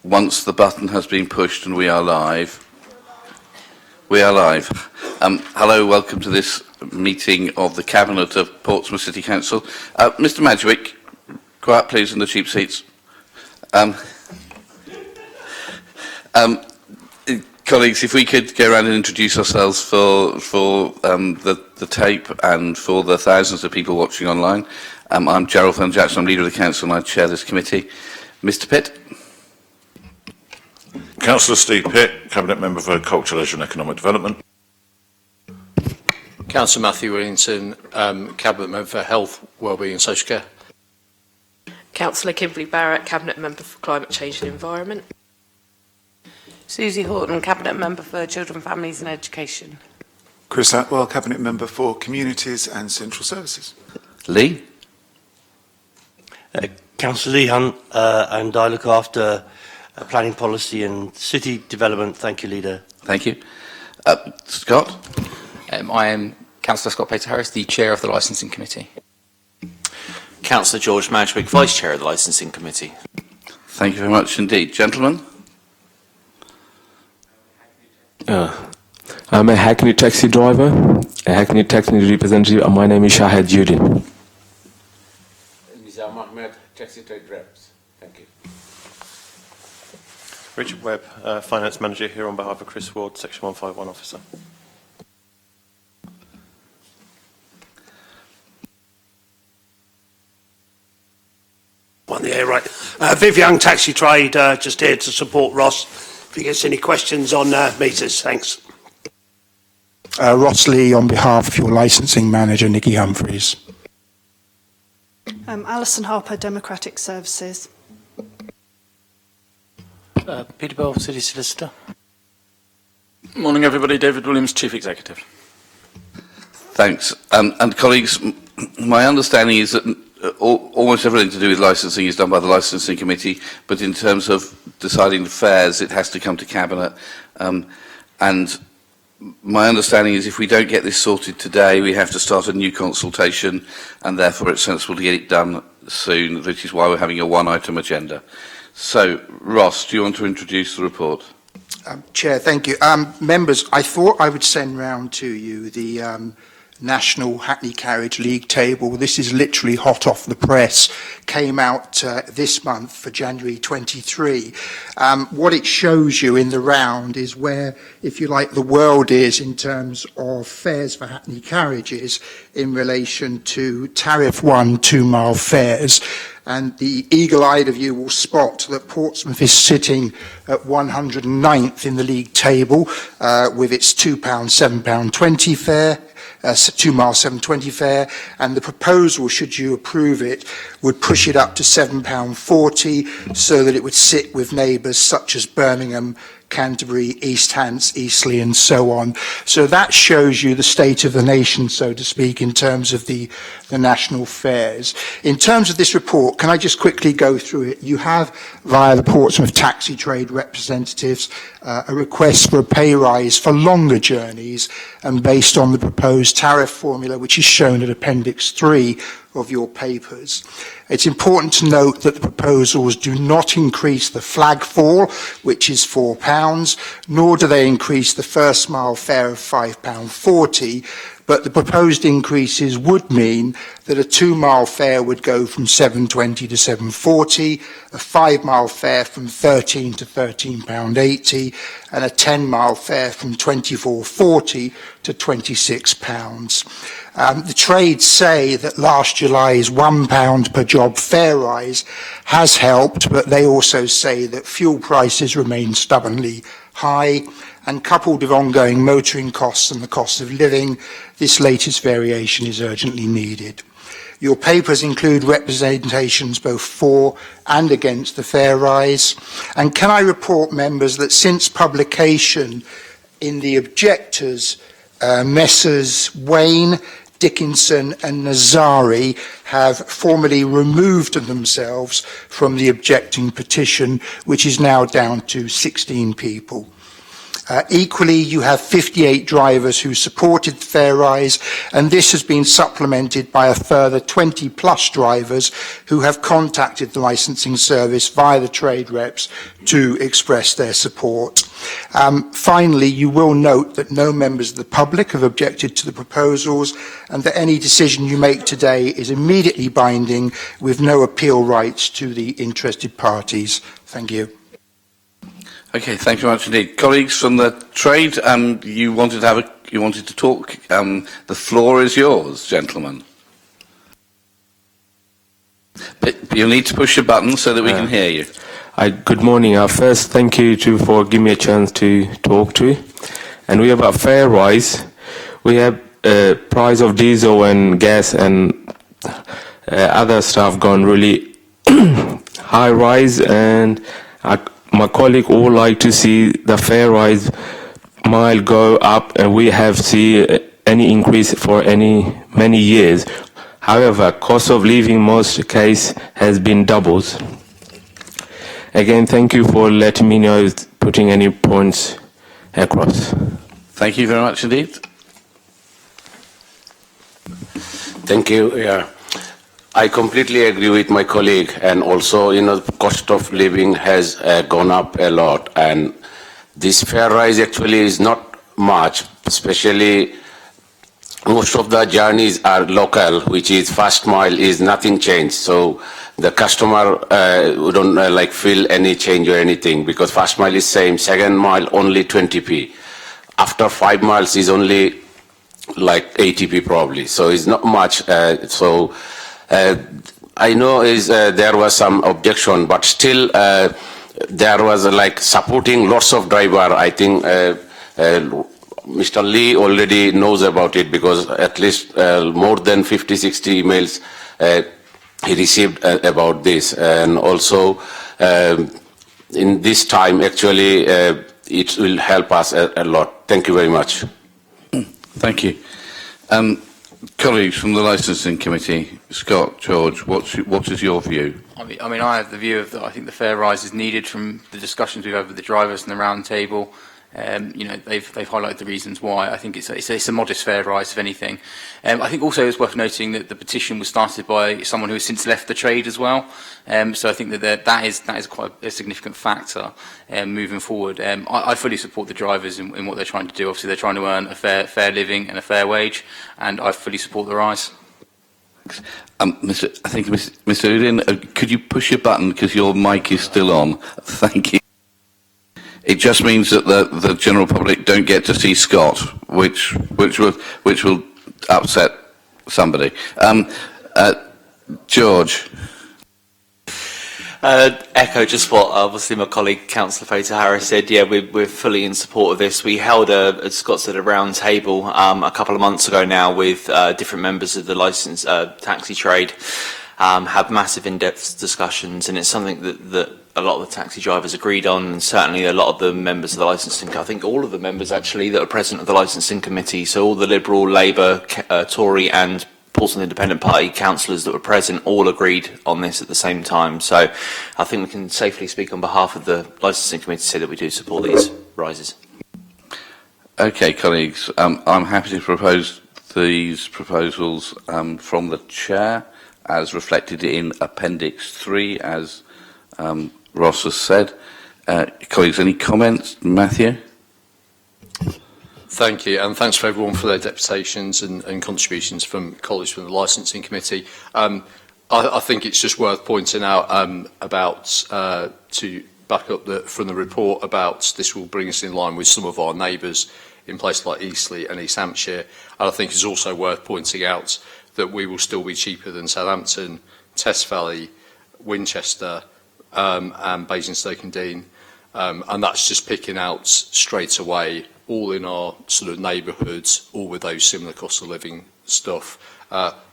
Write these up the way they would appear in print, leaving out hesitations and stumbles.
once the button has been pushed and we are live. We are live. Hello, welcome to this meeting of the Cabinet of Portsmouth City Council. Mr Madgwick, quiet please in the cheap seats. Colleagues, if we could go around and introduce ourselves for the tape and for the thousands of people watching online. I'm Gerald Van Jackson, I'm leader of the council and I chair this committee. Mr Pitt. Councillor Steve Pitt, Cabinet Member for Culture, Leisure and Economic Development. Councillor Matthew Williamson, Cabinet Member for Health, Wellbeing and Social Care. Councillor Kimberly Barrett, Cabinet Member for Climate Change and Environment. Susie Horton, Cabinet Member for Children, Families and Education. Chris Atwell, Cabinet Member for Communities and Central Services. Lee. Councillor Lee Hunt, and I look after planning policy and city development. Thank you, Leader. Thank you. Scott. I am Councillor Scott Pater-Harris, the Chair of the Licensing Committee. Councillor George Madgwick, Vice Chair of the Licensing Committee. Thank you very much indeed. Gentlemen. I'm a Hackney taxi driver, a Hackney taxi representative, and my name is Shahed Judin. Nizam Ahmed, taxi trade reps. Thank you. Richard Webb, Finance Manager here on behalf of Chris Ward, Section 151 Officer. On the air, right. Viv Young, taxi trade, just here to support Ross. If he gets any questions on meters, thanks. Ross Lee on behalf of your licensing manager, Nikki Humphreys. Alison Harper, Democratic Services. Peter Bell, City Solicitor. Morning everybody, David Williams, Chief Executive. Thanks. And colleagues, my understanding is that almost everything to do with licensing is done by the licensing committee, but in terms of deciding the fares, it has to come to Cabinet. And my understanding is if we don't get this sorted today, we have to start a new consultation, and therefore it's sensible to get it done soon, which is why we're having a one-item agenda. So, Ross, do you want to introduce the report? Chair, thank you. Members, I thought I would send round to you the National Hackney Carriage League table. This is literally hot off the press. Came out this month for January 23. What it shows you in the round is where, if you like, the world is in terms of fares for Hackney carriages in relation to Tariff 1 2-mile fares. And the eagle-eyed of you will spot that Portsmouth is sitting at 109th in the league table with its £2, £7.20 fare. 2-mile £7.20 fare, and the proposal, should you approve it, would push it up to £7.40 so that it would sit with neighbours such as Birmingham, Canterbury, East Hants, Eastleigh and so on. So that shows you the state of the nation, so to speak, in terms of the national fares. In terms of this report, can I just quickly go through it? You have, via the Portsmouth taxi trade representatives, a request for a pay rise for longer journeys and based on the proposed tariff formula, which is shown at Appendix 3 of your papers. It's important to note that the proposals do not increase the flag fall, which is £4, nor do they increase the first mile fare of £5.40, but the proposed increases would mean that a 2-mile fare would go from £7.20 to £7.40, a 5-mile fare from £13 to £13.80, and a 10-mile fare from £24.40 to £26. The trades say that last July's £1 per job fare rise has helped, but they also say that fuel prices remain stubbornly high, and coupled with ongoing motoring costs and the cost of living, this latest variation is urgently needed. Your papers include representations both for and against the fare rise, and can I report, members, that since publication in the objectors, Messrs Wayne, Dickinson and Nazari have formally removed themselves from the objecting petition, which is now down to 16 people. Equally, you have 58 drivers who supported the fare rise, and this has been supplemented by a further 20 plus drivers who have contacted the licensing service via the trade reps to express their support. Finally, you will note that no members of the public have objected to the proposals, and that any decision you make today is immediately binding with no appeal rights to the interested parties. Thank you. Okay, thank you very much indeed. Colleagues from the trade, you wanted to talk. The floor is yours, gentlemen. But you'll need to push your button so that we can hear you. Good morning. First, thank you for giving me a chance to talk to. And we have a fare rise. We have price of diesel and gas and other stuff gone really high rise, and my colleague would like to see the fare rise mile go up, and we have seen any increase for many years. However, cost of living most case has been doubles. Again, thank you for letting me know if putting any points across. Thank you very much indeed. Thank you. Yeah. I completely agree with my colleague, and also, cost of living has gone up a lot, and this fare rise actually is not much, especially most of the journeys are local, which is first mile is nothing changed. So the customer don't feel any change or anything, because first mile is same, second mile only 20p. After 5 miles is only like 80p probably. So it's not much. I know there was some objection, but still there was supporting lots of driver. I think Mr. Lee already knows about it, because at least more than 50-60 emails he received about this. And also in this time actually it will help us a lot. Thank you very much. Thank you. Colleagues from the Licensing Committee, Scott, George, what is your view? I mean, I have the view of that I think the fare rise is needed from the discussions we've had with the drivers and the round table. They've highlighted the reasons why. I think it's a modest fare rise, if anything. I think also it's worth noting that the petition was started by someone who has since left the trade as well. So I think that is quite a significant factor moving forward. I fully support the drivers in what they're trying to do. Obviously, they're trying to earn a fair living and a fair wage, and I fully support the rise. Mr. Udin, could you push your button because your mic is still on? Thank you. It just means that the general public don't get to see Scott, which will upset somebody. George. Echo just what obviously my colleague Councillor Pater Harris said. Yeah, we're fully in support of this. We held as Scott said, a round table a couple of months ago now with different members of the licensed taxi trade. Had massive in-depth discussions, and it's something that a lot of the taxi drivers agreed on, and certainly a lot of the members of the licensing, I think all of the members actually that are present of the licensing committee, so all the Liberal, Labour, Tory and Portsmouth Independent Party councillors that were present all agreed on this at the same time. So I think we can safely speak on behalf of the licensing committee to say that we do support these rises. Okay, colleagues, I'm happy to propose these proposals from the chair as reflected in Appendix 3, as Ross has said. Colleagues, any comments? Matthew? Thank you, and thanks for everyone for their deputations and contributions from colleagues from the Licensing Committee. I think it's just worth pointing out to back up from the report about this will bring us in line with some of our neighbours in places like Eastleigh and East Hampshire. And I think it's also worth pointing out that we will still be cheaper than Southampton, Test Valley, Winchester and Basingstoke and Dean. And that's just picking out straight away, all in our sort of neighbourhoods, all with those similar cost of living stuff.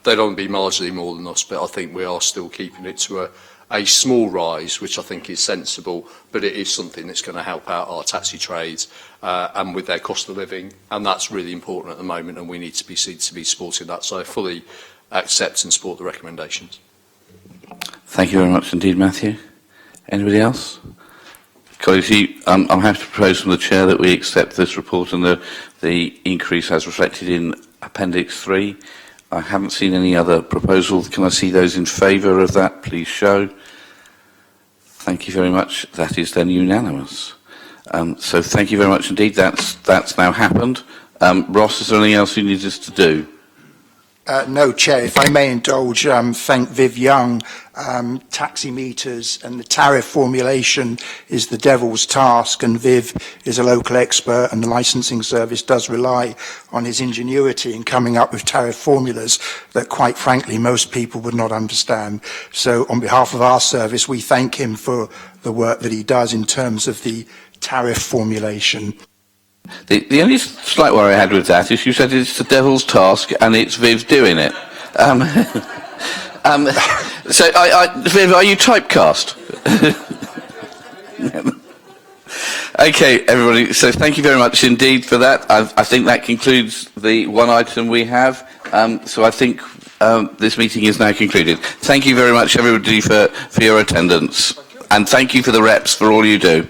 They'd only be marginally more than us, but I think we are still keeping it to a small rise, which I think is sensible, but it is something that's going to help out our taxi trades and with their cost of living, and that's really important at the moment, and we need to be supporting that. So I fully accept and support the recommendations. Thank you very much indeed, Matthew. Anybody else? Colleagues, I'm happy to propose from the Chair that we accept this report and the increase as reflected in Appendix 3. I haven't seen any other proposals. Can I see those in favour of that? Please show. Thank you very much. That is then unanimous. So thank you very much indeed. That's now happened. Ross, is there anything else you need us to do? No, Chair, if I may indulge, thank Viv Young. Taxi meters and the tariff formulation is the devil's task, and Viv is a local expert, and the licensing service does rely on his ingenuity in coming up with tariff formulas that, quite frankly, most people would not understand. So on behalf of our service, we thank him for the work that he does in terms of the tariff formulation. The only slight worry I had with that is you said it's the devil's task and it's Viv doing it. So, Viv, are you typecast? Okay, everybody, so thank you very much indeed for that. I think that concludes the one item we have. So I think this meeting is now concluded. Thank you very much, everybody, for your attendance. And thank you for the reps for all you do.